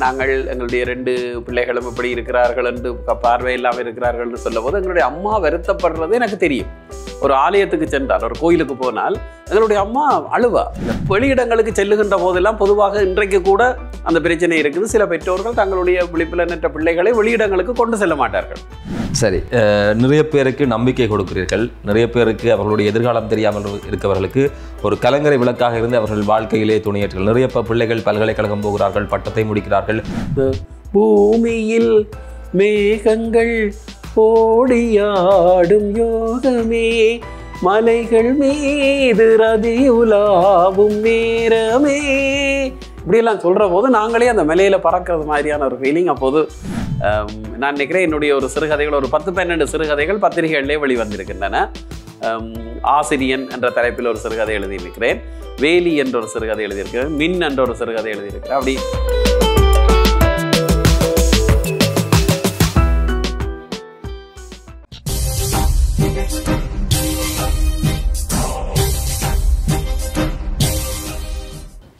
நாங்கள் எங்களுடைய 2 பிள்ளைகளும் இப்படி இருக்கிறார்கள் என்று பார்வை இல்லாமல் இருக்கிறார்கள் என்று சொல்லும் போது எங்களுடைய அம்மா வருத்தப்படுறது எனக்கு தெரியும். ஒரு ஆலயத்துக்கு சென்றால், ஒரு கோயிலுக்கு போனால் எங்களுடைய அம்மா அழுவா. வெளியிடங்களுக்கு செல்லுகின்ற போதெல்லாம் பொதுவாக இன்றைக்கு கூட அந்த பிரச்சனை இருக்குது. சில பெற்றோர்கள் தங்களுடைய விழிப்புலனற்ற பிள்ளைகளை வெளியிடங்களுக்கு கொண்டு செல்ல மாட்டார்கள். சரி, நிறைய பேருக்கு நம்பிக்கை கொடுக்கிறீர்கள், நிறைய பேருக்கு அவர்களுடைய எதிர்காலம் தெரியாமல் இருக்கவர்களுக்கு ஒரு கலங்கரை விளக்காக இருந்து அவர்கள் வாழ்க்கையிலே துணையேற்றல். நிறைய பிள்ளைகள் பல்கலைக்கழகம் போகிறார்கள், பட்டத்தை முடிக்கிறார்கள். பூமியில் மேகங்கள் ஓடியாடும் யோகமே, மலைகள் மீது ரதி உலாவும் நேரமே, இப்படியெல்லாம் சொல்கிற போது நாங்களே அந்த மலையில் பறக்கிறது மாதிரியான ஒரு ஃபீலிங். அப்போது நான் நினைக்கிறேன் என்னுடைய ஒரு சிறுகதைகள், ஒரு 10-12 சிறுகதைகள் பத்திரிகைகளிலே வெளிவந்திருக்கின்றன. ஆசிரியன் என்ற தலைப்பில் ஒரு சிறுகதை எழுதியிருக்கிறேன், வேலி என்ற ஒரு சிறுகதை எழுதியிருக்கிறேன், மின் என்ற ஒரு சிறுகதை எழுதியிருக்கிறேன். அப்படி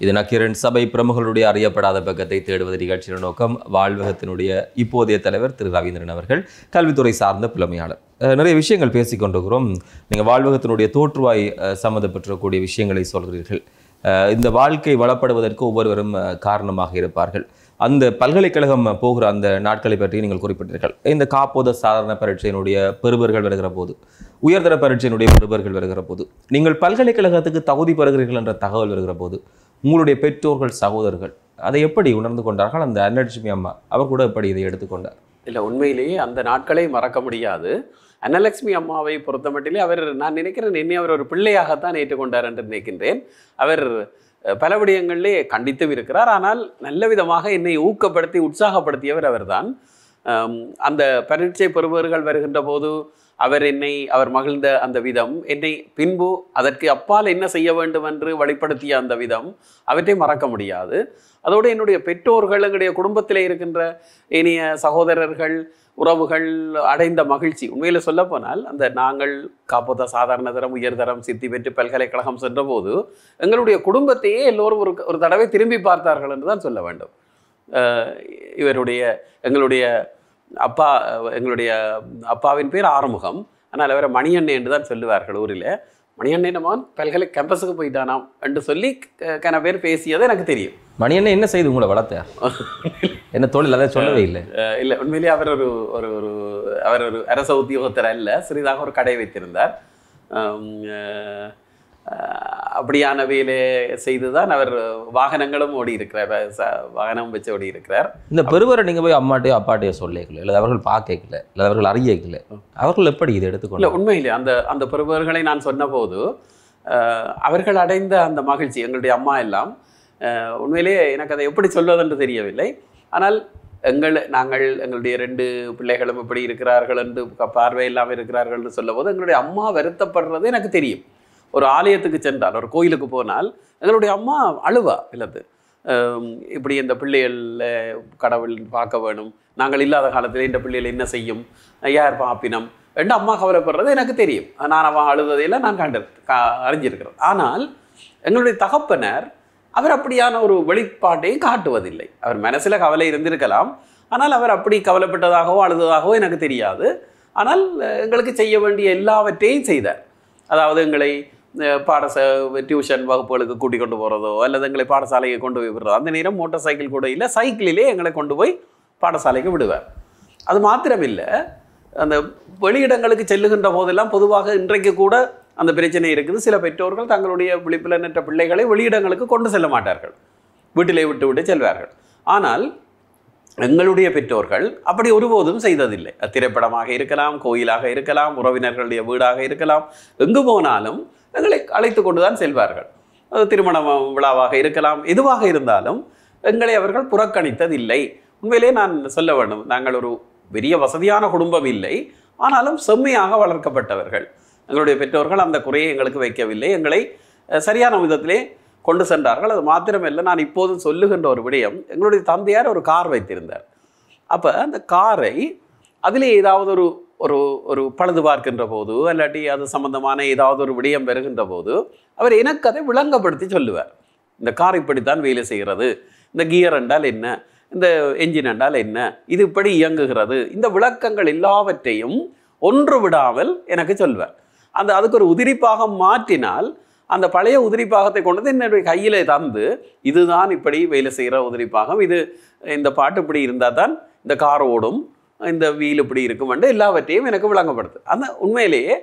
இது நக்கீரன் சபை பிரமுகர்களுடைய அறியப்படாத பக்கத்தை தேடுவது நிகழ்ச்சியின் நோக்கம். வாழ்வகத்தினுடைய இப்போதைய தலைவர் திரு ரவீந்திரன் அவர்கள் கல்வித்துறை சார்ந்த புலமையாளர். நிறைய விஷயங்கள் பேசிக்கொண்டிருக்கிறோம். நீங்கள் வாழ்வகத்தினுடைய தோற்றுவாய் சம்மந்தப்பட்டிருக்கக்கூடிய விஷயங்களை சொல்கிறீர்கள். இந்த வாழ்க்கை வளப்படுவதற்கு ஒவ்வொருவரும் காரணமாக இருப்பார்கள். அந்த பல்கலைக்கழகம் போகிற அந்த நாட்களை பற்றி நீங்கள் குறிப்பிட்டீர்கள். இந்த காப்போத சாதாரண பரீட்சையினுடைய பெறுபர்கள் வருகிற போது, உயர்தர பரீட்சையினுடைய பெறுபர்கள் வருகிற போது, நீங்கள் பல்கலைக்கழகத்துக்கு தகுதி பெறுகிறீர்கள் என்ற தகவல் வருகிற போது உங்களுடைய பெற்றோர்கள், சகோதரர்கள் அதை எப்படி உணர்ந்து கொண்டார்கள்? அந்த அன்னலட்சுமி அம்மா அவர் கூட எப்படி இதை எடுத்துக்கொண்டார்? இல்லை, உண்மையிலேயே அந்த நாட்களை மறக்க முடியாது. அன்னலட்சுமி அம்மாவை பொறுத்த மட்டிலே நான் நினைக்கிறேன் என்னை அவர் ஒரு பிள்ளையாகத்தான் ஏற்றுக்கொண்டார் என்று நினைக்கின்றேன். அவர் பல விடயங்களிலே கண்டித்தும் இருக்கிறார். ஆனால் நல்ல விதமாக என்னை ஊக்கப்படுத்தி உற்சாகப்படுத்தியவர் அவர்தான். அந்த பரீட்சை பெறுபவர்கள் வருகின்ற போது அவர் மகிழ்ந்த அந்த விதம், என்னை பின்பு அதற்கு அப்பால் என்ன செய்ய வேண்டும் என்று வெளிப்படுத்திய அந்த விதம், அவற்றை மறக்க முடியாது. அதோடு என்னுடைய பெற்றோர்கள், எங்களுடைய குடும்பத்தில் இருக்கின்ற இனிய சகோதரர்கள், உறவுகள் அடைந்த மகிழ்ச்சி, உண்மையில் சொல்ல போனால் அந்த நாங்கள் காப்போத சாதாரண தரம், உயர்தரம் சித்தி பெற்று பல்கலைக்கழகம் சென்ற போது எங்களுடைய குடும்பத்தையே எல்லோரும் ஒரு தடவை திரும்பி பார்த்தார்கள் என்று தான் சொல்ல வேண்டும். எங்களுடைய அப்பாவின் பேர் ஆறுமுகம், ஆனால் அவரை மணியண்ணே என்று தான் சொல்லுவார்கள் ஊரில். மணியண்ணே மகன் பல்கலை கேம்பஸுக்கு போயிட்டானாம் என்று சொல்லி கன பேர் பேசியதை எனக்கு தெரியும். மணியண்ணே என்ன செய்து உங்களை வளர்த்த என்ன தொழில் அதை சொல்லவே இல்லை. இல்லை, உண்மையிலேயே அவர் ஒரு அரச உத்தியோகத்தர் அல்ல, சிறிதாக ஒரு கடை வைத்திருந்தார். அப்படியான வேலை செய்துதான் அவர் வாகனங்களும் ஓடி இருக்கிறார், வாகனம் வச்சு ஓடி இருக்கிறார். இந்த பெருவரை நீங்கள் போய் அம்மாட்டையோ அப்பாட்டையோ சொல்லிக்கல, இல்லை அவர்கள் பார்க்கல, இல்லை அவர்கள் அறியக்கல, அவர்கள் எப்படி இதை எடுத்துக்கொள்ள? உண்மையிலே அந்த பெருவர்களை நான் சொன்ன போது அவர்கள் அடைந்த அந்த மகிழ்ச்சி, எங்களுடைய அம்மா எல்லாம், உண்மையிலே எனக்கு அதை எப்படி சொல்வதென்று தெரியவில்லை. ஆனால் நாங்கள் எங்களுடைய 2 பிள்ளைகளும் இப்படி இருக்கிறார்கள் என்று பார்வை இல்லாமல் இருக்கிறார்கள் என்று சொல்லும் போது எங்களுடைய அம்மா வருத்தப்படுறது எனக்கு தெரியும். ஒரு ஆலயத்துக்கு சென்றால், ஒரு கோயிலுக்கு போனால் எங்களுடைய அம்மா அழுவா. இல்லது, இப்படி இந்த பிள்ளைகள் கடவுள் பார்க்க வேணும், நாங்கள் இல்லாத காலத்தில் இந்த பிள்ளைகள் என்ன செய்யும், யார் பாப்பினம் என்று அம்மா கவலைப்படுறது எனக்கு தெரியும். நான் அவன் அழுவதையெல்லாம் நான் அறிஞ்சிருக்கிறேன். ஆனால் எங்களுடைய தகப்பனர் அவர் அப்படியான ஒரு வெளிப்பாட்டையும் காட்டுவதில்லை. அவர் மனசில் கவலை இருந்திருக்கலாம், ஆனால் அவர் அப்படி கவலைப்பட்டதாகவோ அழுததாகவோ எனக்கு தெரியாது. ஆனால் எங்களுக்கு செய்ய வேண்டிய எல்லாவற்றையும் செய்தார். அதாவது எங்களை டியூஷன் வகுப்புகளுக்கு கூட்டிக் கொண்டு போகிறதோ, அல்லது எங்களை பாடசாலைக்கு கொண்டு போய் விடுறதோ, அந்த நேரம் மோட்டார் சைக்கிள் கூட இல்லை, சைக்கிளிலே எங்களை கொண்டு போய் பாடசாலைக்கு விடுவார். அது மாத்திரமில்லை, அந்த வெளியிடங்களுக்கு செல்லுகின்ற போதெல்லாம் பொதுவாக இன்றைக்கு கூட அந்த பிரச்சனை இருக்குது. சில பெற்றோர்கள் தங்களுடைய விழிப்புலனற்ற பிள்ளைகளை வெளியிடங்களுக்கு கொண்டு செல்ல மாட்டார்கள், வீட்டிலே விட்டு செல்வார்கள். ஆனால் எங்களுடைய பெற்றோர்கள் அப்படி ஒருபோதும் செய்ததில்லை. திரைப்படமாக இருக்கலாம், கோயிலாக இருக்கலாம், உறவினர்களுடைய வீடாக இருக்கலாம், எங்கு போனாலும் எங்களை அழைத்து கொண்டு தான் செல்வார்கள். திருமண விழாவாக இருக்கலாம், எதுவாக இருந்தாலும் எங்களை அவர்கள் புறக்கணித்ததில்லை. உண்மையிலே நான் சொல்ல வேண்டும், நாங்கள் ஒரு பெரிய வசதியான குடும்பம் இல்லை, ஆனாலும் செம்மையாக வளர்க்கப்பட்டவர்கள். எங்களுடைய பெற்றோர்கள் அந்த குறையை எங்களுக்கு வைக்கவில்லை, எங்களை சரியான விதத்திலே கொண்டு சென்றார்கள். அது மாத்திரமில்லை, நான் இப்போதும் சொல்லுகின்ற ஒரு விடயம், எங்களுடைய தந்தையார் ஒரு கார் வைத்திருந்தார். அப்போ அந்த காரை அதிலே ஏதாவது ஒரு பழுது பார்க்கின்ற போது, இல்லாட்டி அது சம்பந்தமான ஏதாவது ஒரு விடயம் பெறுகின்ற போது அவர் எனக்கு அதை விளங்கப்படுத்தி சொல்லுவார். இந்த கார் இப்படித்தான் வேலை செய்கிறது, இந்த கியர் என்றால் என்ன, இந்த என்ஜின் என்றால் என்ன, இது இப்படி இயங்குகிறது, இந்த விளக்கங்கள் எல்லாவற்றையும் ஒன்று விடாமல் எனக்கு சொல்வார். அதுக்கு ஒரு உதிரிப்பாகம் மாற்றினால் அந்த பழைய உதிரிப்பாகத்தை கொண்டு வந்து என்னுடைய கையில் தந்து, இதுதான் இப்படி வேலை செய்கிற உதிரிப்பாகம், இந்த பாட்டு இப்படி இருந்தால் தான் இந்த கார் ஓடும், இந்த வீல் இப்படி இருக்கும் என்று எல்லாவற்றையும் எனக்கு விளங்கப்படுது. அந்த உண்மையிலேயே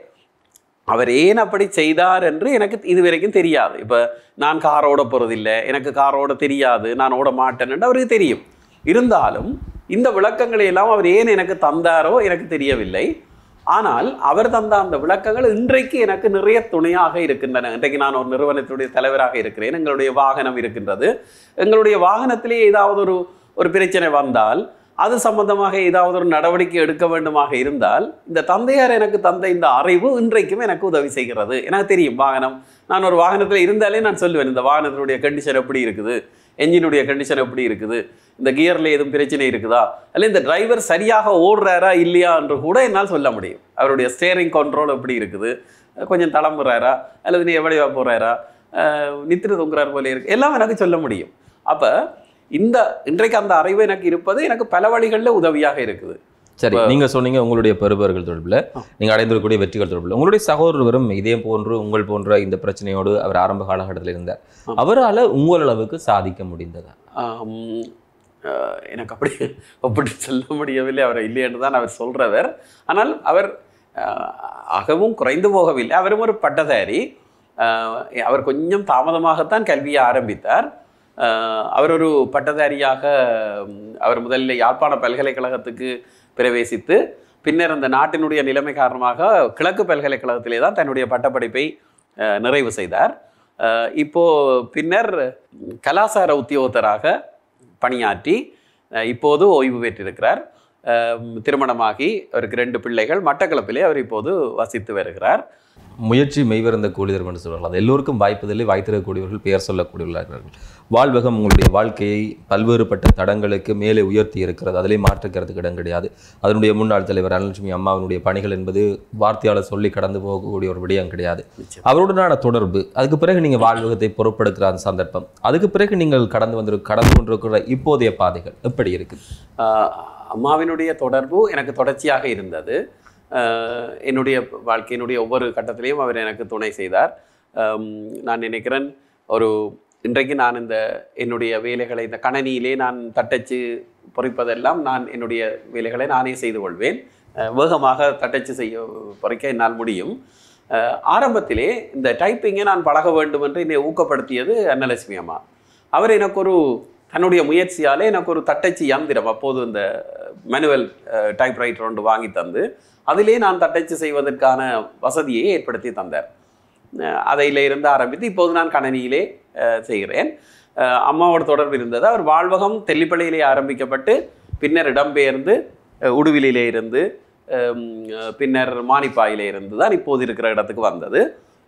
அவர் ஏன் அப்படி செய்தார் என்று எனக்கு இதுவரைக்கும் தெரியாது. இப்போ நான் கார் ஓட போகிறதில்லை, எனக்கு கார் ஓட தெரியாது, நான் ஓட மாட்டேன் என்று அவருக்கு தெரியும். இருந்தாலும் இந்த விளக்கங்களை எல்லாம் அவர் ஏன் எனக்கு தந்தாரோ எனக்கு தெரியவில்லை. ஆனால் அவர் தந்த அந்த விளக்கங்கள் இன்றைக்கு எனக்கு நிறைய துணையாக இருக்கின்றன. இன்றைக்கு நான் ஒரு நிறுவனத்துடைய தலைவராக இருக்கிறேன், எங்களுடைய வாகனம் இருக்கின்றது. எங்களுடைய வாகனத்திலே ஏதாவது ஒரு பிரச்சனை வந்தால், அது சம்பந்தமாக ஏதாவது ஒரு நடவடிக்கை எடுக்க வேண்டுமாக இருந்தால், இந்த தந்தையார் எனக்கு தந்த இந்த அறிவு இன்றைக்கும் எனக்கு உதவி செய்கிறது. எனக்கு தெரியும் வாகனம், நான் ஒரு வாகனத்தில் இருந்தாலே நான் சொல்லுவேன், இந்த வாகனத்தினுடைய கண்டிஷன் எப்படி இருக்குது, என்ஜினுடைய கண்டிஷன் எப்படி இருக்குது, இந்த கியரில் எதுவும் பிரச்சனை இருக்குதா, அல்ல இந்த டிரைவர் சரியாக ஓடுறாரா இல்லையா என்று கூட என்னால் சொல்ல முடியும். அவருடைய ஸ்டேரிங் கண்ட்ரோல் எப்படி இருக்குது, கொஞ்சம் தளம்புறாரா அல்லது நீ எவ்வளவா போகிறாரா, நித்திர தொங்குறார் போல இருக்கு, எல்லாம் எனக்கு சொல்ல முடியும். அப்போ இன்றைக்கு அந்த அறிவு எனக்கு இருப்பது எனக்கு பல வழிகளில் உதவியாக இருக்குது. சரி, நீங்கள் சொன்னீங்க உங்களுடைய பெறுபவர்கள் தொடர்பில், நீங்கள் அடைந்திருக்கக்கூடிய வெற்றிகள் தொடர்பில். உங்களுடைய சகோதரரும் இதே போன்று உங்கள் போன்ற இந்த பிரச்சனையோடு அவர் ஆரம்ப காலகட்டத்தில் இருந்தார். அவரால் உங்களளவுக்கு சாதிக்க முடிந்ததா? எனக்கு அப்படி சொல்ல முடியவில்லை. அவர் இல்லை என்று தான் அவர் சொல்கிறவர். ஆனால் அவர் அகவும் குறைந்து போகவில்லை. அவரும் ஒரு பட்டதாரி. அவர் கொஞ்சம் தாமதமாகத்தான் கல்வியை ஆரம்பித்தார். அவர் ஒரு பட்டதாரியாக அவர் முதலில் யாழ்ப்பாண பல்கலைக்கழகத்துக்கு பிரவேசித்து, பின்னர் அந்த நாட்டினுடைய நிலைமை காரணமாக கிழக்கு பல்கலைக்கழகத்திலே தான் தன்னுடைய பட்டப்படிப்பை நிறைவு செய்தார். இப்போது பின்னர் கலாசார உத்தியோகத்தராக பணியாற்றி இப்போது ஓய்வு பெற்றிருக்கிறார். திருமணமாகி அவருக்கு 2 பிள்ளைகள். மட்டக்களப்பிலே அவர் இப்போது வசித்து வருகிறார். முயற்சி மெய்வருந்த கூலிதர் என்று சொல்வார்கள். அது எல்லோருக்கும் வாய்ப்பதில்லை, வாய்த்திருக்கக்கூடியவர்கள் பெயர் சொல்லக்கூடியவர்கள். வாழ்வகம் உங்களுடைய வாழ்க்கையை பல்வேறுபட்ட தடங்களுக்கு மேலே உயர்த்தி இருக்கிறது, அதிலே மாற்றுக்கிறதுக்கு இடம் கிடையாது. அதனுடைய முன்னாள் தலைவர் அனலட்சுமி அம்மாவினுடைய பணிகள் என்பது வார்த்தையால் சொல்லி கடந்து போகக்கூடிய ஒரு விடயம் கிடையாது. அவருடனான தொடர்பு, அதுக்கு பிறகு நீங்கள் வாழ்வகத்தை பொறுப்பெடுக்கிற அந்த சந்தர்ப்பம், அதுக்கு பிறகு நீங்கள் கடந்து கொண்டிருக்கிற இப்போதைய பாதைகள் எப்படி இருக்குது? அம்மாவினுடைய தொடர்பு எனக்கு தொடர்ச்சியாக இருந்தது. என்னுடைய வாழ்க்கையினுடைய ஒவ்வொரு கட்டத்திலையும் அவர் எனக்கு துணை செய்தார். நான் நினைக்கிறேன், இன்றைக்கு நான் என்னுடைய வேலைகளை இந்த கணனியிலே நான் தட்டச்சு பொறிப்பதெல்லாம் நான் என்னுடைய வேலைகளை நானே செய்து கொள்வேன். வேகமாக தட்டச்சு பொறிக்க என்னால் முடியும். ஆரம்பத்திலே இந்த டைப்பிங்கை நான் பழக வேண்டும் என்று என்னை ஊக்கப்படுத்தியது அன்னலட்சுமி அம்மா. அவர் எனக்கு தன்னுடைய முயற்சியாலே எனக்கு ஒரு தட்டச்சு யந்திரம், அப்போது இந்த மேனுவல் டைப்ரைட்டர் ஒன்று வாங்கி தந்து அதிலே நான் தட்டச்சு செய்வதற்கான வசதியை ஏற்படுத்தி தந்தார். அதையில இருந்து ஆரம்பித்து இப்போது நான் கணனியிலே செய்கிறேன். அம்மாவோட தொடர்பு இருந்தது. அவர் வாழ்வகம் தெல்லிப்பள்ளியிலே ஆரம்பிக்கப்பட்டு பின்னர் இடம்பெயர்ந்து உடுவிலே இருந்து பின்னர் மானிப்பாயிலே இருந்து தான் இப்போது இருக்கிற இடத்துக்கு வந்தது.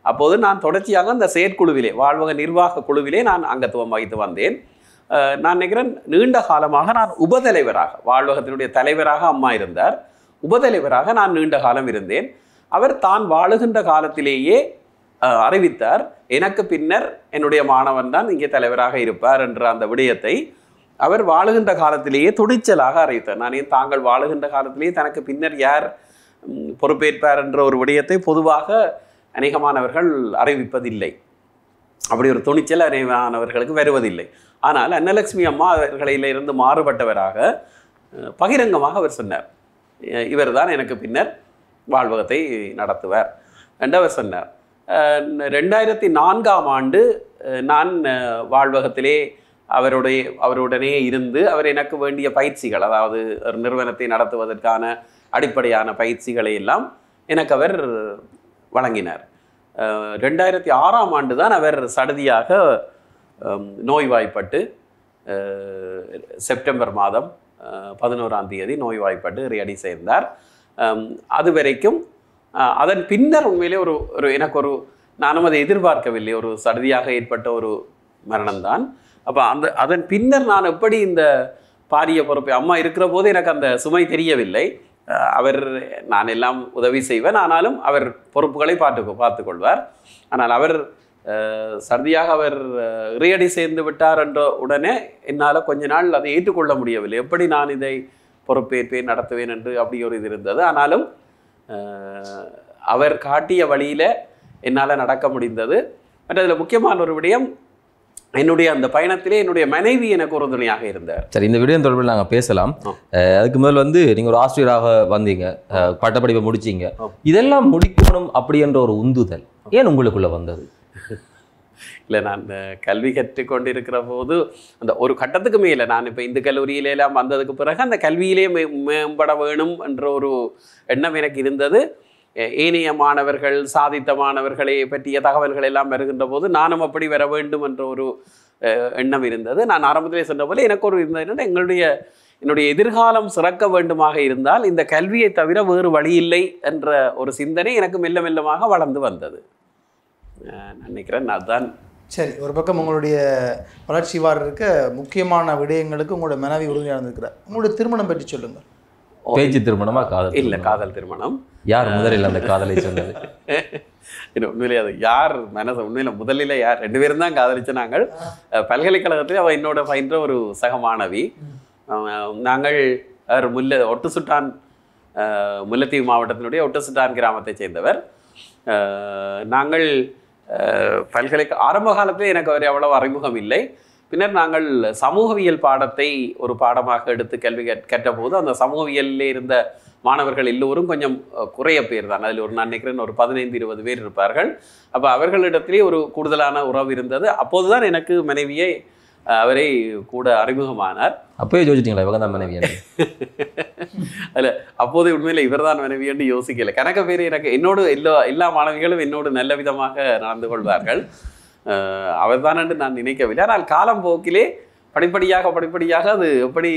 அப்போது நான் தொடர்ச்சியாக அந்த செயற்குழுவிலே, வாழ்வக நிர்வாக குழுவிலே நான் அங்கத்துவம் வகித்து வந்தேன். நான் நினைக்கிறேன், நீண்ட காலமாக நான் உபதலைவராக, வாழ்வகத்தினுடைய தலைவராக அம்மா இருந்தார், உபதலைவராக நான் நீண்ட காலம் இருந்தேன். அவர் தான் வாழுகின்ற காலத்திலேயே அறிவித்தார், எனக்கு பின்னர் என்னுடைய மாணவன் தான் இங்கே தலைவராக இருப்பார் என்ற அந்த விடயத்தை அவர் வாழுகின்ற காலத்திலேயே துணிச்சலாக அறிவித்தார். நான் தாங்கள் வாழுகின்ற காலத்திலேயே தனக்கு பின்னர் யார் பொறுப்பேற்பார் என்ற ஒரு விடயத்தை பொதுவாக அநேகமானவர்கள் அறிவிப்பதில்லை. அப்படி ஒரு துணிச்சல் அநேகமானவர்களுக்கு வருவதில்லை. ஆனால் அன்னலட்சுமி அம்மா அவர்களிலிருந்து மாறுபட்டவராக பகிரங்கமாக அவர் சொன்னார், இவர் தான் எனக்கு பின்னர் வாழ்வகத்தை நடத்துவார் என்று அவர் சொன்னார். 2004ஆம் ஆண்டு நான் வாழ்வகத்திலே அவருடனே இருந்து அவர் எனக்கு வேண்டிய பயிற்சிகள், அதாவது ஒரு நிறுவனத்தை நடத்துவதற்கான அடிப்படையான பயிற்சிகளை எல்லாம் எனக்கு அவர் வழங்கினார். 2006ஆம் ஆண்டு தான் அவர் சடதியாக நோய்வாய்ப்பட்டு செப்டம்பர் மாதம் 11ஆம் தேதி நோய்வாய்ப்பட்டு ரியடி சேர்ந்தார். அது வரைக்கும் அதன் பின்னர் உண்மையிலே எனக்கு நானும் அதை எதிர்பார்க்கவில்லை, ஒரு சடதியாக ஏற்பட்ட ஒரு மரணம்தான். அப்போ அதன் பின்னர் நான் எப்படி இந்த பாரிய பொறுப்பை, அம்மா இருக்கிற போது எனக்கு அந்த சுமை தெரியவில்லை. நான் எல்லாம் உதவி செய்வேன், ஆனாலும் அவர் பொறுப்புகளை பார்த்து கொள்வார். ஆனால் அவர் சர்தியாக அவர் இறையடி சேர்ந்து விட்டார் என்ற உடனே என்னால் கொஞ்ச நாள் அதை ஏற்றுக்கொள்ள முடியவில்லை. எப்படி நான் இதை பொறுப்பேற்பேன் நடத்துவேன் என்று அப்படி ஒரு இது இருந்தது. ஆனாலும் அவர் காட்டிய வழியில் என்னால் நடக்க முடிந்தது. மற்றதில் முக்கியமான ஒரு விடயம், என்னுடைய அந்த பயணத்திலே என்னுடைய மனைவி எனக்கு உறுதுணையாக இருந்தார். சரி, இந்த விடயம் தொடர்பில் நாங்கள் பேசலாம். அதுக்கு முதல் நீங்கள் ஒரு ஆசிரியராக வந்தீங்க, பட்டப்படிப்பை முடிச்சிங்க. இதெல்லாம் முடிக்கணும் அப்படி என்ற ஒரு உந்துதல் ஏன் உங்களுக்குள்ள வந்தது? இல்லை, நான் கல்வி கற்றுக்கொண்டிருக்கிற போது அந்த ஒரு கட்டத்துக்கு மேலே நான் இப்போ இந்த கல்லூரியிலெல்லாம் வந்ததுக்கு பிறகு அந்த கல்வியிலே மேம்பட வேணும் என்ற ஒரு எண்ணம் எனக்கு இருந்தது. ஏனைய மாணவர்கள், சாதித்த மாணவர்களை பற்றிய தகவல்கள் எல்லாம் வருகின்ற போது நானும் அப்படி வர வேண்டும் என்ற ஒரு எண்ணம் இருந்தது. நான் ஆரம்பத்திலே சொன்ன போல எனக்கு ஒரு இருந்தது, என்னுடைய எதிர்காலம் சிறக்க வேண்டுமாக இருந்தால் இந்த கல்வியை தவிர வேறு வழி இல்லை என்ற ஒரு சிந்தனை எனக்கு மெல்ல மெல்லமாக வளர்ந்து வந்தது. நான் நினைக்கிறேன் அதுதான். சரி, ஒரு பக்கம் உங்களுடைய வளர்ச்சி வார இருக்க முக்கியமான விடயங்களுக்கு உங்களோட மனைவி உறுதியாக இருந்திருக்கிறார். உங்களுடைய திருமணம் பற்றி சொல்லுங்கள். பேச்சு திருமணமா காதல்? இல்லை, காதல் திருமணம். யார் முதலில் அந்த காதலை சொன்னது? உண்மையிலே அது யார் மனசு உண்மையில முதலில் யார்? 2 பேரும் தான் காதலிச்சு. நாங்கள் பல்கலைக்கழகத்தில் அவள் என்னோட பயின்ற ஒரு சக மாணவி. நாங்கள் ஒட்டுசுட்டான், முல்லைத்தீவு மாவட்டத்தினுடைய ஒட்டுசுட்டான் கிராமத்தை சேர்ந்தவர். நாங்கள் ஆரம்ப காலத்தில் எனக்கு அவர் அவ்வளவு அறிமுகம் இல்லை. பின்னர் நாங்கள் சமூகவியல் பாடத்தை ஒரு பாடமாக எடுத்து கல்வி கற்ற போது அந்த சமூகவியலில் இருந்த மாணவர்கள் எல்லோரும் கொஞ்சம் குறைய பேர் தான். அதில் நான் நினைக்கிறேன் ஒரு 15-20 பேர் இருப்பார்கள். அப்போ அவர்களிடத்திலே ஒரு கூடுதலான உறவு இருந்தது. அப்போதுதான் எனக்கு மனைவியை அவரை கூட அறிமுகமானார். அப்போயே யோசிச்சிங்களா இவங்க தான் மனைவி? அதில் அப்போது உண்மையில் இவர் தான் மனைவி என்று யோசிக்கலை. கணக்க பேர் எனக்கு என்னோடு எல்லா மாணவிகளும் என்னோடு நல்ல விதமாக நடந்து கொள்வார்கள். அவர் தான் என்று நான் நினைக்கவில்லை. ஆனால் காலம் போக்கிலே படிப்படியாக அது எப்படி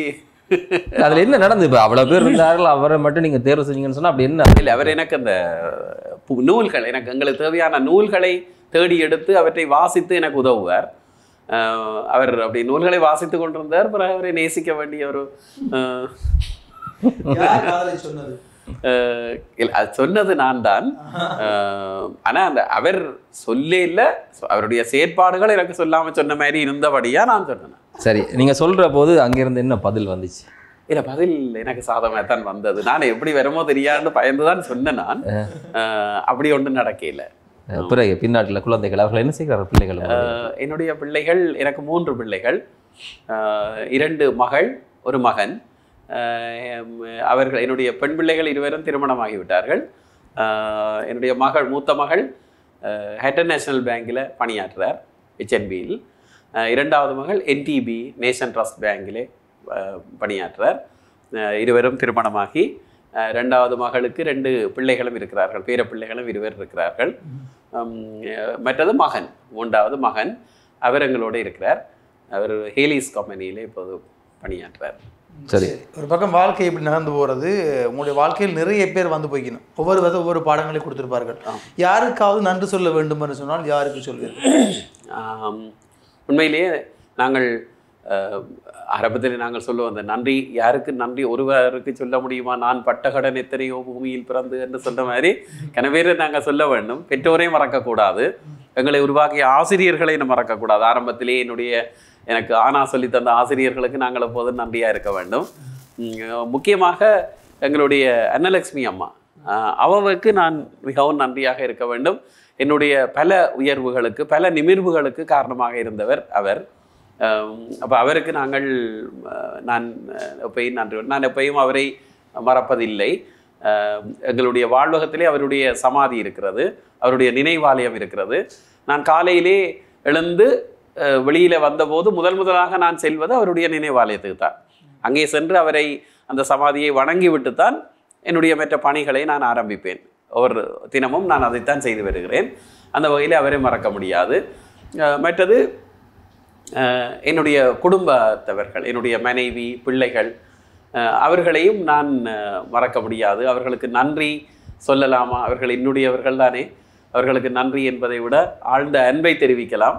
அதில் என்ன நடந்து? இப்போ அவ்வளோ பேர் இருந்தார்கள், அவரை மட்டும் நீங்கள் தேர்வு செஞ்சீங்கன்னு சொன்னால் அப்படி என்ன? இல்லை, அவர் எனக்கு அந்த நூல்கள், எங்களுக்கு தேவையான நூல்களை தேடி எடுத்து அவற்றை வாசித்து எனக்கு உதவுவார். அவர் அப்படி நூல்களை வாசித்து கொண்டிருந்தார். பிறகு அவரை நேசிக்க வேண்டிய ஒரு சொன்னது அது சொன்னது நான் தான். ஆனால் அந்த அவர் சொல்ல இல்லை, அவருடைய செயற்பாடுகள் எனக்கு சொல்லாமல் சொன்ன மாதிரி இருந்தபடியாக நான் சொன்னேன். சரி, நீங்கள் சொல்கிற போது அங்கேருந்து என்ன பதில் வந்துச்சு? இல்லை, பதில் எனக்கு சாதகமாக தான் வந்தது. நான் எப்படி வருமோ தெரியாதுன்னு பயந்து தான் சொன்னேன். நான் அப்படி ஒன்றும் நடக்கல. பிறகு பின்னாட்டில் குழந்தைகள் அவர்கள் என்ன செய்கிறார்? பிள்ளைகள்? என்னுடைய பிள்ளைகள், எனக்கு 3 பிள்ளைகள், 2 மகள், 1 மகன். அவர்கள் என்னுடைய பெண் பிள்ளைகள் இருவரும் திருமணமாகிவிட்டார்கள். என்னுடைய மூத்த மகள் ஹெட்டன் நேஷனல் பேங்கில் பணியாற்றுறார், HNBயில். 2வது மகள் NTB நேஷன் ட்ரஸ்ட் பேங்கிலே பணியாற்றுறார். இருவரும் திருமணமாகி 2வது மகளுக்கு 2 பிள்ளைகளும் இருக்கிறார்கள், பேர பிள்ளைகளும் 2 பேர் இருக்கிறார்கள். மற்றது மகன், 3வது மகன், அவர் எங்களோடு இருக்கிறார். அவர் ஹேலிஸ் கம்பெனியில் இப்போது பணியாற்றுறார். சரி, ஒரு பக்கம் வாழ்க்கை இப்படி நடந்து போகிறது. உங்களுடைய வாழ்க்கையில் நிறைய பேர் வந்து போய்க்கணும், ஒவ்வொரு பாடங்களை கொடுத்துருப்பார்கள். யாருக்காவது நன்றி சொல்ல வேண்டும் என்று சொன்னால் யாருக்கு சொல்வீர்கள்? உண்மையிலேயே நாங்கள் ஆரம்பத்தில் நாங்கள் சொல்லுவோம், அந்த நன்றி யாருக்கு நன்றி ஒருவருக்கு சொல்ல முடியுமா? நான் பட்ட கடன் எத்தனையோ பூமியில் பிறந்து என்று சொன்ன மாதிரி கனவேறு நாங்கள் சொல்ல வேண்டும். பெற்றோரையும் மறக்கக்கூடாது, எங்களை உருவாக்கிய ஆசிரியர்களை மறக்கக்கூடாது. ஆரம்பத்திலே எனக்கு ஆனா சொல்லி தந்த ஆசிரியர்களுக்கு நாங்கள் எப்போதும் நன்றியாக இருக்க வேண்டும். முக்கியமாக எங்களுடைய அன்னலட்சுமி அம்மா, அவருக்கு நான் மிகவும் நன்றியாக இருக்க வேண்டும். என்னுடைய பல உயர்வுகளுக்கு, பல நிமிர்வுகளுக்கு காரணமாக இருந்தவர் அவர். அப்போ அவருக்கு நான் எப்பயும் நன்றி. நான் எப்பயும் அவரை மறப்பதில்லை. எங்களுடைய வாழ்வகத்திலே அவருடைய சமாதி இருக்கிறது, அவருடைய நினைவாலயம் இருக்கிறது. நான் காலையிலே எழுந்து வெளியில் வந்தபோது முதலாக நான் செல்வது அவருடைய நினைவாலயத்துக்கு தான். அங்கே சென்று அவரை, அந்த சமாதியை வணங்கிவிட்டு தான் என்னுடைய மற்ற பணிகளை நான் ஆரம்பிப்பேன். ஒவ்வொரு தினமும் நான் அதைத்தான் செய்து வருகிறேன். அந்த வகையில் அவரை மறக்க முடியாது. மற்றது என்னுடைய குடும்பத்தவர்கள், என்னுடைய மனைவி, பிள்ளைகள், அவர்களையும் நான் மறக்க முடியாது. அவர்களுக்கு நன்றி சொல்லலாமா? அவர்கள் என்னுடையவர்கள் தானே. அவர்களுக்கு நன்றி என்பதை விட ஆழ்ந்த அன்பை தெரிவிக்கலாம்.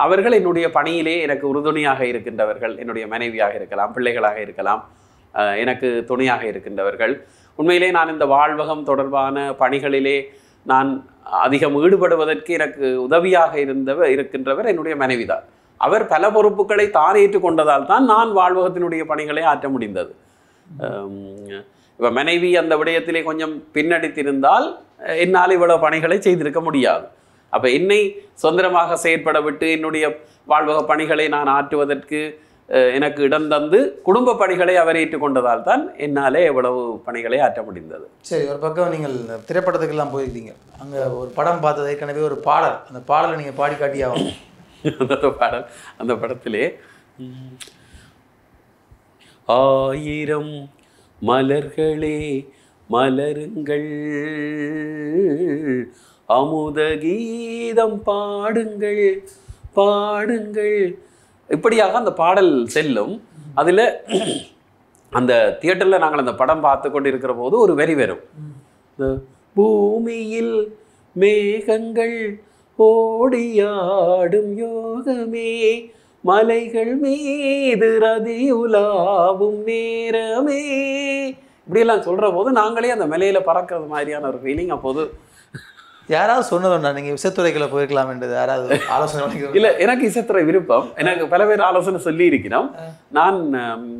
அவர்கள் என்னுடைய பணியிலே எனக்கு உறுதுணையாக இருக்கின்றவர்கள். என்னுடைய மனைவியாக இருக்கலாம், பிள்ளைகளாக இருக்கலாம், எனக்கு துணையாக இருக்கின்றவர்கள். உண்மையிலே நான் இந்த வாழ்வகம் தொடர்பான பணிகளிலே நான் அதிகம் ஈடுபடுவதற்கு எனக்கு உதவியாக இருக்கின்றவர் என்னுடைய மனைவிதான். அவர் பல பொறுப்புகளை தான் ஏற்றுக்கொண்டதால் தான் நான் வாழ்வகத்தினுடைய பணிகளை ஆற்ற முடிந்தது. இப்போ மனைவி அந்த விடயத்திலே கொஞ்சம் பின்னடித்திருந்தால் என்னால் இவ்வளவு பணிகளை செய்திருக்க முடியாது. அப்போ என்னை சுதந்திரமாக செயற்பட விட்டு என்னுடைய வாழ்வக பணிகளை நான் ஆற்றுவதற்கு எனக்கு இடம் தந்து குடும்ப பணிகளை அவர் ஏற்றுக்கொண்டதால் தான் என்னாலே எவ்வளவு பணிகளை ஆற்ற முடிந்தது. சரி, ஒரு பக்கம் நீங்கள் திரைப்படத்துக்கெல்லாம் போயிருக்கீங்க, அங்கே ஒரு படம் பார்த்தது ஏற்கனவே ஒரு பாடல், அந்த பாடலை நீங்கள் பாடி காட்டியாகும். அந்த பாடல், அந்த படத்திலே ஆயிரம் மலர்களே மலருங்கள், அமுத கீதம் பாடுங்கள் பாடுங்கள், இப்படியாக அந்த பாடல் செல்லும். அதில் அந்த தியேட்டரில் நாங்கள் அந்த படம் பார்த்து கொண்டு இருக்கிற போது ஒரு வரி வரும், பூமியில் மேகங்கள் ஓடியாடும் யோகமே, மலைகள் மீது ரதி உலாவும் நேரமே, இப்படியெல்லாம் சொல்கிற போது நாங்களே அந்த மலையில் பறக்கிறது மாதிரியான ஒரு ஃபீலிங். அப்போது யாராவது சொன்னதுண்டா நீங்கள் இசைத்துறைகளை போயிருக்கலாம் என்றது யாராவது ஆலோசனை? இல்லை, எனக்கு இசைத்துறை விருப்பம், எனக்கு பல பேர் ஆலோசனை சொல்லி இருக்கிறோம். நான்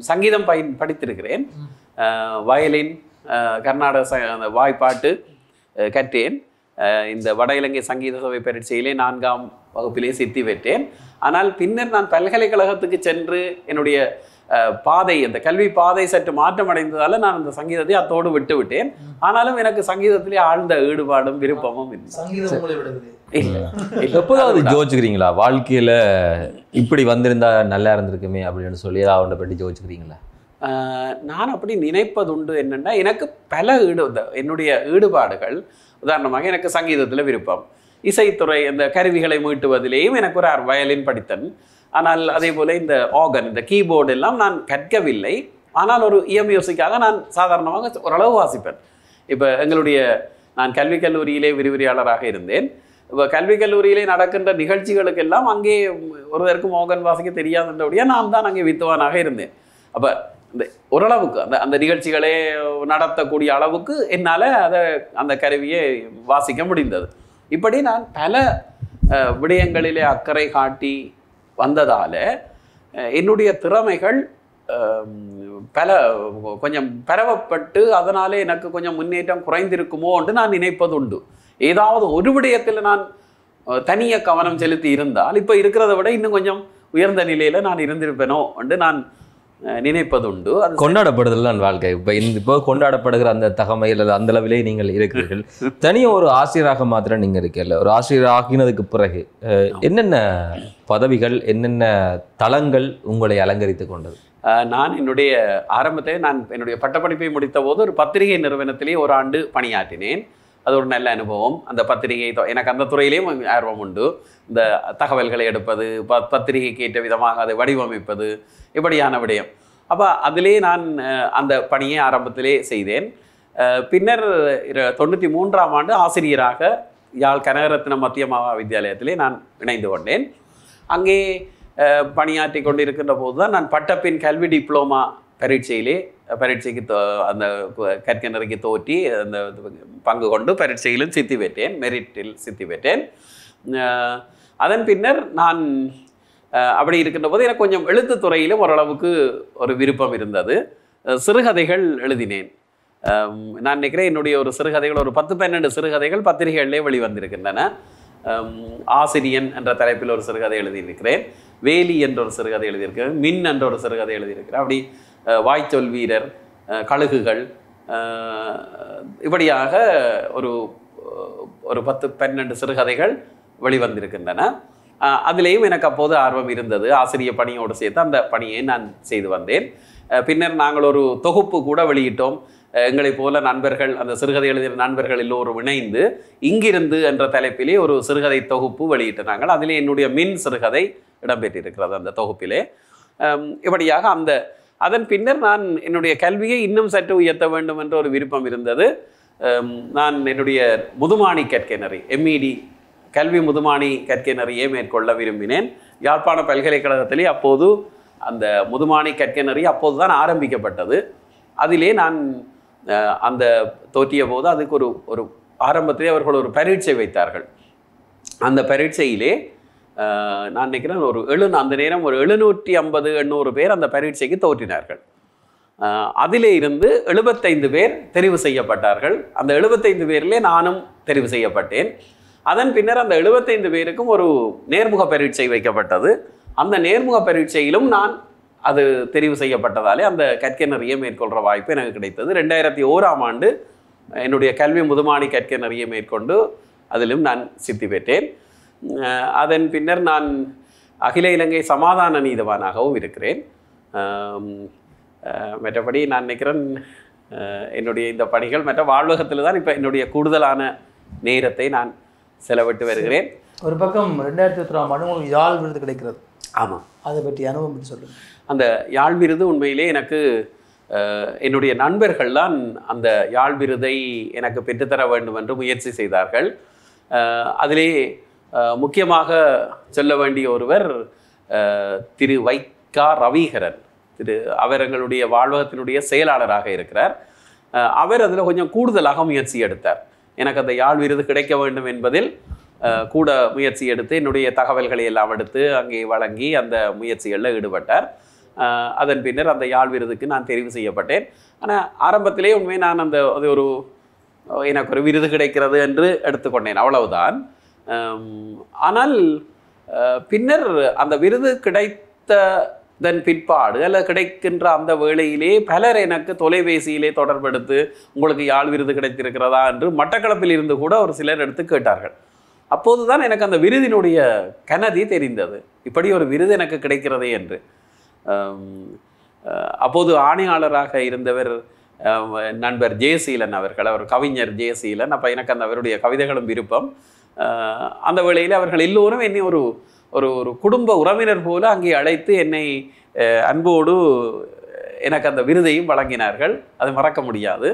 சங்கீதம் படித்திருக்கிறேன், வயலின், கர்நாடக வாய்ப்பாட்டு கற்றேன். இந்த வட இலங்கை சங்கீத சபை பரீட்சையிலே 4ஆம் வகுப்பிலே சித்தி பெற்றேன். ஆனால் பின்னர் நான் பல்கலைக்கழகத்துக்கு சென்று என்னுடைய பாதை, அந்த கல்வி பாதை சற்று மாற்றம் அடைந்ததால் நான் அந்த சங்கீதத்தை அத்தோடு விட்டு விட்டேன். ஆனாலும் எனக்கு சங்கீதத்திலே ஆழ்ந்த ஈடுபாடும் விருப்பமும் இல்லை. எப்போதாவது யோசிச்சுக்கிறீங்களா வாழ்க்கையில் இப்படி வந்திருந்தா நல்லா இருந்திருக்குமே அப்படின்னு சொல்லி அவனை பற்றி யோசிச்சுக்கிறீங்களா? நான் அப்படி நினைப்பதுண்டு. என்னென்னா, எனக்கு பல என்னுடைய ஈடுபாடுகள், உதாரணமாக எனக்கு சங்கீதத்தில் விருப்பம், இசைத்துறை இந்த கருவிகளை மீட்டுவதிலேயும் எனக்கு ஒரு வயலின் படித்தன். ஆனால் அதே போல் இந்த ஆர்கன், இந்த கீபோர்டு எல்லாம் நான் கற்கவில்லை. ஆனால் ஒரு மியூசிக்காக நான் சாதாரணமாக ஓரளவு வாசிப்பேன். இப்போ நான் கல்விக் கல்லூரியிலே விரிவுரையாளராக இருந்தேன். இப்போ கல்விக் கல்லூரியிலே நடக்கின்ற நிகழ்ச்சிகளுக்கெல்லாம் அங்கே ஒருவருக்கும் ஆர்கன் வாசிக்க தெரியாதுன்றபடியாக நான் தான் அங்கே வித்துவானாக இருந்தேன். அப்போ இந்த ஓரளவுக்கு அந்த நிகழ்ச்சிகளே நடத்தக்கூடிய அளவுக்கு என்னால் அந்த கருவியை வாசிக்க முடிந்தது. இப்படி நான் பல விடயங்களிலே அக்கறை காட்டி வந்ததால் என்னுடைய திறமைகள் கொஞ்சம் பரவப்பட்டு அதனாலே எனக்கு கொஞ்சம் முன்னேற்றம் குறைந்திருக்குமோ என்று நான் நினைப்பது உண்டு. ஏதாவது ஒரு விடயத்தில் நான் தனிய கவனம் செலுத்தி இருந்தால் இப்போ இருக்கிறத விட இன்னும் கொஞ்சம் உயர்ந்த நிலையில் நான் இருந்திருப்பேனோ என்று நான் நினைப்பது உண்டு. அது கொண்டாடப்படுதல் தான் வாழ்க்கை. இப்போ கொண்டாடப்படுகிற அந்த தகமையில் அந்த அளவிலே நீங்கள் இருக்கிறீர்கள். தனியாக ஒரு ஆசிரியராக மாத்திரம் நீங்கள் இருக்கல, ஒரு ஆசிரியர் ஆகினதுக்கு பிறகு என்னென்ன பதவிகள், என்னென்ன தளங்கள் உங்களை அலங்கரித்து கொண்டது? நான் என்னுடைய பட்டப்படிப்பை முடித்த போது ஒரு பத்திரிகை நிறுவனத்திலே ஒரு ஆண்டு பணியாற்றினேன். அது ஒரு நல்ல அனுபவம். அந்த பத்திரிகை எனக்கு அந்த துறையிலேயும் ஆர்வம் உண்டு. இந்த தகவல்களை எடுப்பது, பத்திரிகைக்கு ஏற்ற விதமாக அதை வடிவமைப்பது, இப்படியான விடயம். அப்போ அதிலே நான் அந்த பணியை ஆரம்பத்திலே செய்தேன். பின்னர் 93ஆம் ஆண்டு ஆசிரியராக யாழ் கனகரத்ன மத்திய மகாவித்யாலயத்திலே நான் இணைந்து கொண்டேன். அங்கே பணியாற்றி கொண்டிருக்கின்ற போது தான் நான் பட்டப்பின் கல்வி டிப்ளோமா பரீட்சைக்கு அந்த கற்கனருக்கு தோற்றி அந்த பங்கு கொண்டு பரீட்சையிலும் சித்தி பெற்றேன், மெரிட்டில் சித்தி பெற்றேன். அதன் பின்னர் நான் அப்படி இருக்கின்ற போது எனக்கு கொஞ்சம் எழுத்துத்துறையிலும் ஓரளவுக்கு ஒரு விருப்பம் இருந்தது. சிறுகதைகள் எழுதினேன். நான் நினைக்கிறேன் என்னுடைய ஒரு சிறுகதைகள் ஒரு 10-12 சிறுகதைகள் பத்திரிகைகளிலே வெளிவந்திருக்கின்றன. ஆசிரியன் என்ற தலைப்பில் ஒரு சிறுகதை எழுதியிருக்கிறேன், வேலி என்ற ஒரு சிறுகதை எழுதியிருக்கிறேன், மின் என்ற ஒரு சிறுகதை எழுதியிருக்கிறேன். அப்படி வாய்ச்சொல் வீரர், கழுகுகள், இப்படியாக ஒரு 10-12 சிறுகதைகள் வெளிவந்திருக்கின்றன. அதிலேயும் எனக்கு அப்போது ஆர்வம் இருந்தது. ஆசிரியர் பணியோடு சேர்த்து அந்த பணியை நான் செய்து வந்தேன். பின்னர் நாங்கள் ஒரு தொகுப்பு கூட வெளியிட்டோம். எங்களைப் போல நண்பர்கள், அந்த சிறுகதை எழுதிய நண்பர்கள் எல்லோரும் இணைந்து இங்கிருந்து என்ற தலைப்பிலே ஒரு சிறுகதை தொகுப்பு வெளியிட்டாங்க. அதிலே என்னுடைய மின் சிறுகதை இடம்பெற்றிருக்கிறது அந்த தொகுப்பிலே. இப்படியாக அதன் பின்னர் நான் என்னுடைய கல்வியை இன்னும் சற்று உயர்த்த வேண்டும் என்ற ஒரு விருப்பம் இருந்தது. நான் என்னுடைய முதுமாணி கற்கைநெறி MED கல்வி முதுமாணி கற்கைநெறியை மேற்கொள்ள விரும்பினேன். யாழ்ப்பாண பல்கலைக்கழகத்திலே அப்போது அந்த முதுமாணி கற்கைநெறி அப்போது தான் ஆரம்பிக்கப்பட்டது. அதிலே நான் அந்த தோற்றிய போது அதுக்கு ஒரு ஆரம்பத்திலே அவர்கள் ஒரு பரீட்சை வைத்தார்கள். அந்த பரீட்சையிலே நான் நினைக்கிறேன் அந்த நேரம் ஒரு 750-800 பேர் அந்த பரீட்சைக்கு தோற்றினார்கள். அதிலே இருந்து 75 பேர் தெரிவு செய்யப்பட்டார்கள். அந்த 75 பேரிலே நானும் தெரிவு செய்யப்பட்டேன். அதன் பின்னர் அந்த 75 பேருக்கும் ஒரு நேர்முக பரீட்சை வைக்கப்பட்டது. அந்த நேர்முக பரீட்சையிலும் நான் அது தெரிவு செய்யப்பட்டதாலே அந்த கற்கை நெறியை மேற்கொள்கிற வாய்ப்பு எனக்கு கிடைத்தது. 2001ஆம் ஆண்டு என்னுடைய கல்வி முதுமாணி கற்கை நெறியை மேற்கொண்டு அதிலும் நான் சித்தி பெற்றேன். அதன் பின்னர் நான் அகில இலங்கை சமாதான நீதிவானாகவும் இருக்கிறேன். மற்றபடி நான் நினைக்கிறேன் என்னுடைய இந்த பணிகள் மற்ற வாழ்வகத்தில் தான் இப்போ என்னுடைய கூடுதலான நேரத்தை நான் செலவிட்டு வருகிறேன். ஒரு பக்கம் 2001ஆம் ஆண்டு உங்களுக்கு யாழ் விருது கிடைக்கிறது. ஆமாம், அதை பற்றி அனுபவம் பற்றி சொல்லுங்கள். அந்த யாழ் விருது உண்மையிலே எனக்கு என்னுடைய நண்பர்கள் தான் அந்த யாழ் விருதை எனக்கு பெற்றுத்தர வேண்டும் என்று முயற்சி செய்தார்கள். அதிலே முக்கியமாக சொல்ல வேண்டிய ஒருவர் திரு வைகா ரவிகரன். அவர் எங்களுடைய வாழ்வகத்தினுடைய செயலாளராக இருக்கிறார். அவர் அதில் கொஞ்சம் கூடுதலாக முயற்சி எடுத்தார். எனக்கு அந்த யாழ் விருது கிடைக்க வேண்டும் என்பதில் கூட முயற்சி எடுத்து என்னுடைய தகவல்களை எல்லாம் எடுத்து அங்கே வழங்கி அந்த முயற்சிகளில் ஈடுபட்டார். அதன் பின்னர் அந்த யாழ் விருதுக்கு நான் தெரிவு செய்யப்பட்டேன். ஆனால் ஆரம்பத்திலே உண்மை நான் அது ஒரு எனக்கு ஒரு விருது கிடைக்கிறது என்று எடுத்துக்கொண்டேன், அவ்வளவுதான். ஆனால் பின்னர் அந்த விருது கிடைத்ததன் பிற்பாடு அல்ல கிடைக்கின்ற அந்த வேளையிலே பலர் எனக்கு தொலைபேசியிலே தொடர்பெடுத்து உங்களுக்கு யாழ் விருது கிடைத்திருக்கிறதா என்று மட்டக்களப்பில் இருந்து கூட ஒரு சிலர் எடுத்து கேட்டார்கள். அப்போதுதான் எனக்கு அந்த விருதினுடைய கனதி தெரிந்தது, இப்படி ஒரு விருது எனக்கு கிடைக்கிறதே என்று. அப்போது ஆணையாளராக இருந்தவர் நண்பர் ஜெயசீலன் அவர்கள், அவர் கவிஞர் ஜெயசீலன். அப்போ எனக்கு அந்த அவருடைய கவிதைகளும் விருப்பம். அந்த வேளையில் அவர்கள் எல்லோரும் என்னை ஒரு ஒரு ஒரு குடும்ப உறவினர் போல அங்கே அழைத்து என்னை அன்போடு எனக்கு அந்த விருதையும் வழங்கினார்கள். அது மறக்க முடியாது.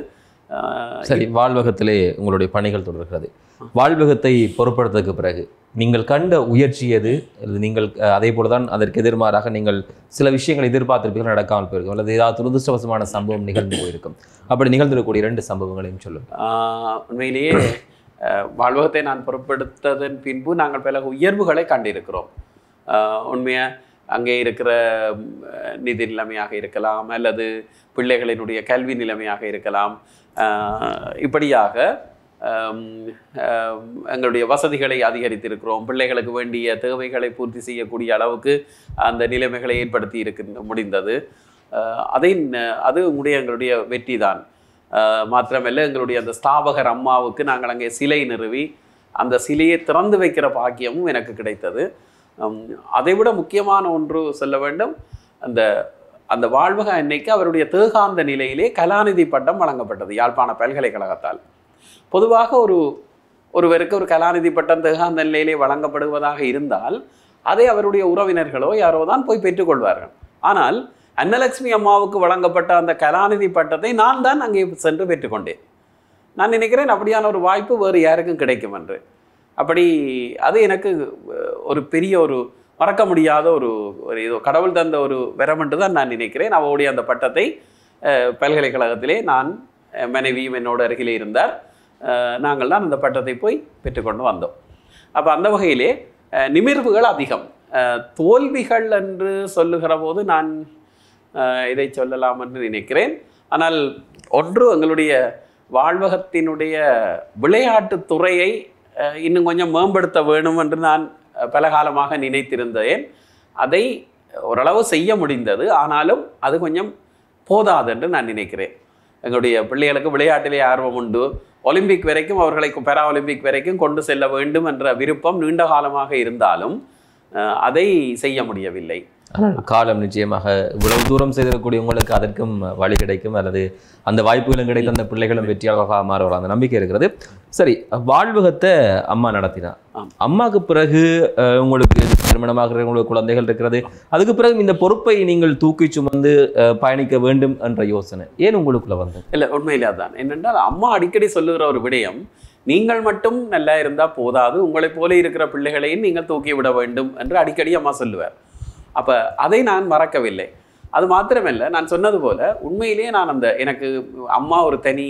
சரி, வாழ்வகத்திலே உங்களுடைய பணிகள் தொடர்கிறது. வாழ்வகத்தை பொறுப்படுத்ததுக்கு பிறகு நீங்கள் கண்ட உயர்ச்சி எது? நீங்கள் அதே போல தான் அதற்கு எதிர்மாறாக நீங்கள் சில விஷயங்கள் எதிர்பார்த்திருப்பீர்கள், நடக்காமல் போயிருக்கும், அல்லது ஏதாவது துரதிருஷ்டவசமான சம்பவம் நிகழ்ந்து போயிருக்கும். அப்படி நிகழ்ந்திருக்கக்கூடிய 2 சம்பவங்களையும் சொல்லுங்கள். உண்மையிலேயே வாழ்வகத்தை நான் பொறுப்படுத்ததன் பின்பு நாங்கள் பல உயர்வுகளை கண்டிருக்கிறோம். உண்மையாக அங்கே இருக்கிற நிதி நிலைமையாக இருக்கலாம், அல்லது பிள்ளைகளினுடைய கல்வி நிலைமையாக இருக்கலாம். இப்படியாக எங்களுடைய வசதிகளை அதிகரித்திருக்கிறோம். பிள்ளைகளுக்கு வேண்டிய தேவைகளை பூர்த்தி செய்யக்கூடிய அளவுக்கு அந்த நிலைமைகளை ஏற்படுத்தி முடிந்தது. அது எங்களுடைய வெற்றி தான். மாத்திரமல்ல, எங்களுடைய அந்த ஸ்தாபகர் அம்மாவுக்கு நாங்கள் அங்கே சிலை நிறுவி அந்த சிலையை திறந்து வைக்கிற பாக்கியமும் எனக்கு கிடைத்தது. அதைவிட முக்கியமான ஒன்று சொல்ல வேண்டும், அந்த வாழ்வக அன்னைக்கு அவருடைய தேகாந்த நிலையிலே கலாநிதி பட்டம் வழங்கப்பட்டது யாழ்ப்பாண பல்கலைக்கழகத்தால். பொதுவாக ஒருவருக்கு ஒரு கலாநிதி பட்டம் தேகாந்த நிலையிலே வழங்கப்படுவதாக இருந்தால் அதை அவருடைய உறவினர்களோ யாரோ தான் போய் பெற்றுக்கொள்வார்கள். ஆனால் அன்னலட்சுமி அம்மாவுக்கு வழங்கப்பட்ட அந்த கலாநிதி பட்டத்தை நான் தான் அங்கே சென்று பெற்றுக்கொண்டேன். நான் நினைக்கிறேன் அப்படியான ஒரு வாய்ப்பு வேறு யாருக்கும் கிடைக்கும் என்று. அப்படி அது எனக்கு ஒரு பெரிய ஒரு மறக்க முடியாத ஒரு கடவுள் தந்த ஒரு வரம் என்று தான் நான் நினைக்கிறேன். அவருடைய அந்த பட்டத்தை பல்கலைக்கழகத்திலே நான் மனைவியும் என்னோட அருகிலே இருந்தார். நாங்கள் தான் அந்த பட்டத்தை போய் பெற்றுக்கொண்டு வந்தோம். அப்போ அந்த வகையிலே நிமிர்வுகள் அதிகம். தோல்விகள் என்று சொல்லுகிற போது நான் இதை சொல்லலாம் என்று நினைக்கிறேன். ஆனால் ஒன்று, எங்களுடைய வாழ்வகத்தினுடைய விளையாட்டுத் துறையை இன்னும் கொஞ்சம் மேம்படுத்த வேணும் என்று நான் பல காலமாக நினைத்திருந்தேன். அதை ஓரளவு செய்ய முடிந்தது. ஆனாலும் அது கொஞ்சம் போதாது என்று நான் நினைக்கிறேன். எங்களுடைய பிள்ளைகளுக்கு விளையாட்டிலே ஆர்வம் உண்டு. ஒலிம்பிக் வரைக்கும் அவர்களை பேரா ஒலிம்பிக் வரைக்கும் கொண்டு செல்ல வேண்டும் என்ற விருப்பம் நீண்ட காலமாக இருந்தாலும் அதை செய்ய முடியவில்லை. ஆனால் காலம் நிச்சயமாக இவ்வளவு தூரம் செய்திருக்கக்கூடிய உங்களுக்கு அதற்கும் வழி கிடைக்கும், அல்லது அந்த வாய்ப்புகளும் கிடைத்த அந்த பிள்ளைகளும் வெற்றியாக மாறுவார், அந்த நம்பிக்கை இருக்கிறது. சரி, வாழ்வகத்தை அம்மா நடத்தினா, அம்மாவுக்கு பிறகு உங்களுக்கு திருமணமாக உங்களுக்கு குழந்தைகள் இருக்கிறது, அதுக்கு பிறகு இந்த பொறுப்பை நீங்கள் தூக்கி சுமந்து பயணிக்க வேண்டும் என்ற யோசனை ஏன் உங்களுக்குள்ள வந்தது? இல்லை, உண்மையிலே தான். என்னென்றால் அம்மா அடிக்கடி சொல்லுகிற ஒரு விடயம், நீங்கள் மட்டும் நல்லா இருந்தால் போதாது, உங்களை போல இருக்கிற பிள்ளைகளையும் நீங்கள் தூக்கி விட வேண்டும் என்று அடிக்கடி அம்மா சொல்லுவார். அப்போ அதை நான் மறக்கவில்லை. அது மாத்திரமல்ல, நான் சொன்னது போல உண்மையிலேயே நான் எனக்கு அம்மா ஒரு தனி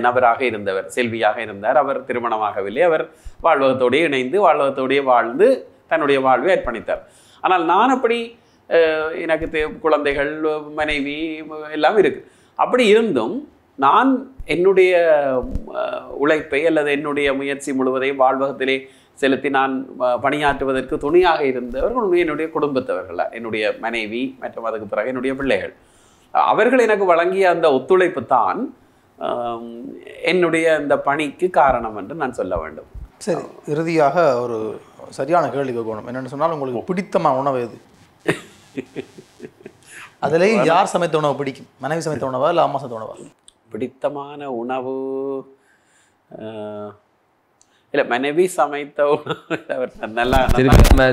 நபராக இருந்தவர், செல்வியாக இருந்தார். அவர் திருமணமாகவில்லை. அவர் வாழ்வகத்தோடையே இணைந்து வாழ்வகத்தோடையே வாழ்ந்து தன்னுடைய வாழ்வை அர்ப்பணித்தார். ஆனால் நான் அப்படி எனக்கு குழந்தைகள், மனைவி எல்லாம் இருக்கு. அப்படி இருந்தும் நான் என்னுடைய உழைப்பை அல்லது என்னுடைய முயற்சி முழுவதையும் வாழ்வகத்திலே செலுத்தி நான் பணியாற்றுவதற்கு துணையாக இருந்தவர்கள் என்னுடைய குடும்பத்தவர்கள், என்னுடைய மனைவி மற்றும் அதுக்கு பிறகு என்னுடைய பிள்ளைகள். அவர்கள் எனக்கு வழங்கிய அந்த ஒத்துழைப்பு தான் என்னுடைய அந்த பணிக்கு காரணம் என்று நான் சொல்ல வேண்டும். சரி, இறுதியாக ஒரு சரியான கேள்வி கேட்கணும். என்னென்னு சொன்னால், உங்களுக்கு பிடித்தமான உணவு எது? அதுலேயும் யார் சமைத்த உணவு பிடிக்கும்? மனைவி சமைத்த உணவா இல்லை அம்மா சமைத்த உணவா? பிடித்தமான உணவு இல்லை, மனைவி சமைத்த உணவு. அவர் நல்லா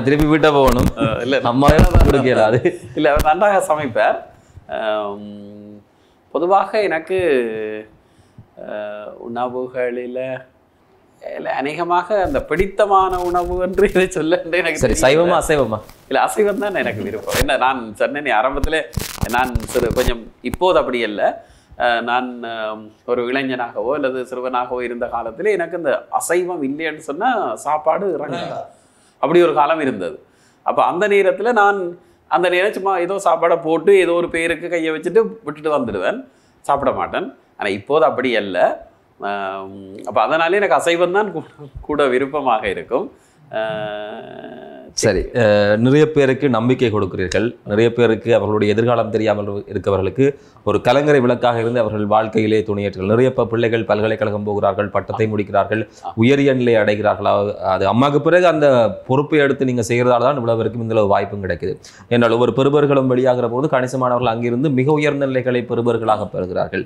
திருப்பி விட்ட போகணும். இல்லை, அம்மாவே கொடுக்கலாது. இல்லை, அவர் நன்றாக சமைப்பார். பொதுவாக எனக்கு உணவுகளில் அநேகமாக அந்த பிடித்தமான உணவு என்று இதை சொல்ல எனக்கு. சரி, சைவமா அசைவமா? இல்லை, அசைவம் தான் எனக்கு விருப்பம். என்ன, நான் சொன்னேன் ஆரம்பத்தில், நான் கொஞ்சம் இப்போது அப்படி இல்லை, நான் ஒரு இளைஞனாகவோ அல்லது சிறுவனாகவோ இருந்த காலத்தில் எனக்கு இந்த அசைவம் இல்லைன்னு சொன்னால் சாப்பாடு இறங்காது. அப்படி ஒரு காலம் இருந்தது. அப்போ அந்த நேரத்தில் நான் அந்த நேரம் சும்மா ஏதோ சாப்பாடை போட்டு ஏதோ ஒரு பேருக்கு கையை வச்சுட்டு விட்டுட்டு வந்துடுவேன், சாப்பிட மாட்டேன். ஆனால் இப்போது அப்படி அல்ல. அப்போ அதனாலே எனக்கு அசைவம் தான் கூட விருப்பமாக இருக்கும். சரி, நிறைய பேருக்கு நம்பிக்கை கொடுக்கிறீர்கள். நிறைய பேருக்கு அவர்களுடைய எதிர்காலம் தெரியாமல் இருக்கவர்களுக்கு ஒரு கலங்கரை விளக்காக இருந்து அவர்கள் வாழ்க்கையிலே துணையேற்றல். நிறைய பிள்ளைகள் பல்கலைக்கழகம் போகிறார்கள், பட்டத்தை முடிக்கிறார்கள், உயரிய நிலை அடைகிறார்கள். அது அம்மாவுக்கு பிறகு அந்த பொறுப்பை எடுத்து நீங்கள் செய்கிறதால தான் இவ்வளவு வரைக்கும் இந்த வாய்ப்பும் கிடைக்குது. என்றால் ஒவ்வொரு பெறுபர்களும் வெளியாகிற போது கணிசமானவர்கள் அங்கிருந்து மிக உயர்ந்த நிலைகளை பெறுபர்களாக பெறுகிறார்கள்.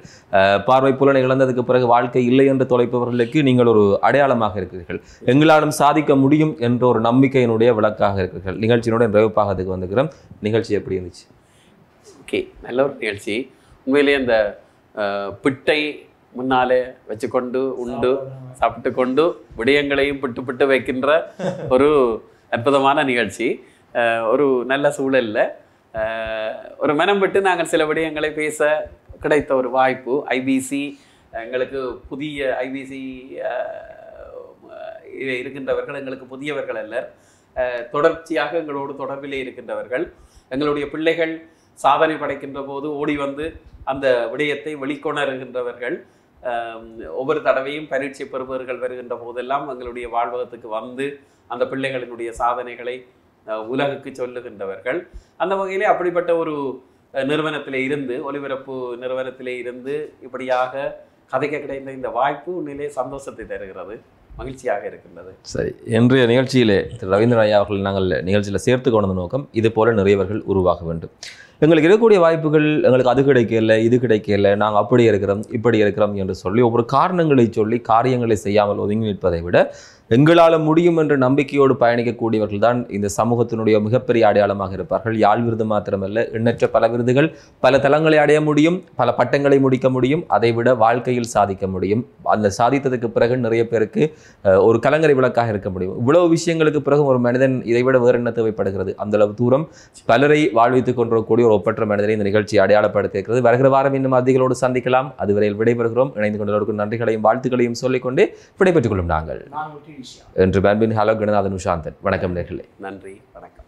பார்வை புலனை இழந்ததுக்கு பிறகு வாழ்க்கை இல்லை என்று தொலைப்பவர்களுக்கு நீங்கள் ஒரு அடையாளமாக இருக்கிறீர்கள். எங்களாலும் சாதிக்க முடியும் என்ற ஒரு நம்பிக்கையினுடைய விளக்காக இருக்கிறீர்கள். நிகழ்ச்சியினுடைய நிறைவுப்பாகத்துக்கு வந்துக்கிறோம். நிகழ்ச்சி எப்படி இருந்துச்சு? ஓகே, நல்ல ஒரு நிகழ்ச்சி. உண்மையிலேயே அந்த பிட்டை முன்னாலே வச்சுக்கொண்டு உண்டு சாப்பிட்டு கொண்டு விடயங்களையும் பிட்டு வைக்கின்ற ஒரு அற்புதமான நிகழ்ச்சி. ஒரு நல்ல சூழலில் ஒரு மனம் விட்டு நாங்கள் சில விடயங்களை பேச கிடைத்த ஒரு வாய்ப்பு. ஐபிசி எங்களுக்கு புதிய ஐபிசி இருக்கின்றவர்கள் எங்களுக்கு புதியவர்கள் அல்ல, தொடர்ச்சியாக எங்களோடு தொடர்பிலே இருக்கின்றவர்கள். எங்களுடைய பிள்ளைகள் சாதனை படைக்கின்ற போது ஓடி வந்து அந்த விடயத்தை வெளிக்கொணர்கின்றவர்கள். ஒவ்வொரு தடவையும் பரீட்சை பெறுபவர்கள் வருகின்ற போதெல்லாம் எங்களுடைய வாழ்வகத்துக்கு வந்து அந்த பிள்ளைகளினுடைய சாதனைகளை உலகுக்கு சொல்லுகின்றவர்கள். அந்த வகையிலே அப்படிப்பட்ட ஒரு நிறுவனத்திலே இருந்து, ஒலிபரப்பு நிறுவனத்திலே இருந்து இப்படியாக கதைக்க கிடைத்த இந்த வாய்ப்பு உண்மையிலே சந்தோஷத்தை தருகிறது, மகிழ்ச்சியாக இருக்கின்றது. சரி, இன்றைய நிகழ்ச்சியிலே திரு ரவீந்திரன் ஐயா அவர்கள் நாங்கள் நிகழ்ச்சியில் சேர்த்து கொண்ட நோக்கம் இது போல நிறையவர்கள் உருவாக வேண்டும். எங்களுக்கு இருக்கக்கூடிய வாய்ப்புகள், எங்களுக்கு அது கிடைக்கல, இது கிடைக்கல, நாங்கள் அப்படி இருக்கிறோம் இப்படி இருக்கிறோம் என்று சொல்லி ஒவ்வொரு காரணங்களை சொல்லி காரியங்களை செய்யாமல் ஒதுங்கி நிற்பதை விட எங்களால் முடியும் என்ற நம்பிக்கையோடு பயணிக்கக்கூடியவர்கள் தான் இந்த சமூகத்தினுடைய மிகப்பெரிய அடையாளமாக இருப்பார்கள். யாழ் விருது மாத்திரமல்ல, எண்ணற்ற பல விருதுகள், பல தளங்களை அடைய முடியும், பல பட்டங்களை முடிக்க முடியும், அதை விட வாழ்க்கையில் சாதிக்க முடியும். அந்த சாதித்ததுக்கு பிறகு நிறைய பேருக்கு ஒரு கலங்கரை விளக்காக இருக்க முடியும். இவ்வளவு விஷயங்களுக்கு பிறகு ஒரு மனிதன் இதை விட வேறு என்ன தேவைப்படுகிறது? அந்த அளவு தூரம் பலரை வாழ்வித்துக் கொண்டிருக்கக்கூடிய ஒரு ஒப்பற்ற மனிதனை இந்த நிகழ்ச்சி அடையாளப்படுத்தியிருக்கிறது. வருகிற வாரம் இன்னும் அதிகளோடு சந்திக்கலாம். அதுவரையில் விடைபெறுகிறோம். இணைந்து கொண்டவர்களுக்கு நன்றிகளையும் வாழ்த்துக்களையும் சொல்லிக்கொண்டு விடைபெற்றுக் கொள்ளும் நாங்கள் என்று பேன்பின் ஹலோ கணநாதன் உஷாந்தன். வணக்கம் நேர்களே. நன்றி, வணக்கம்.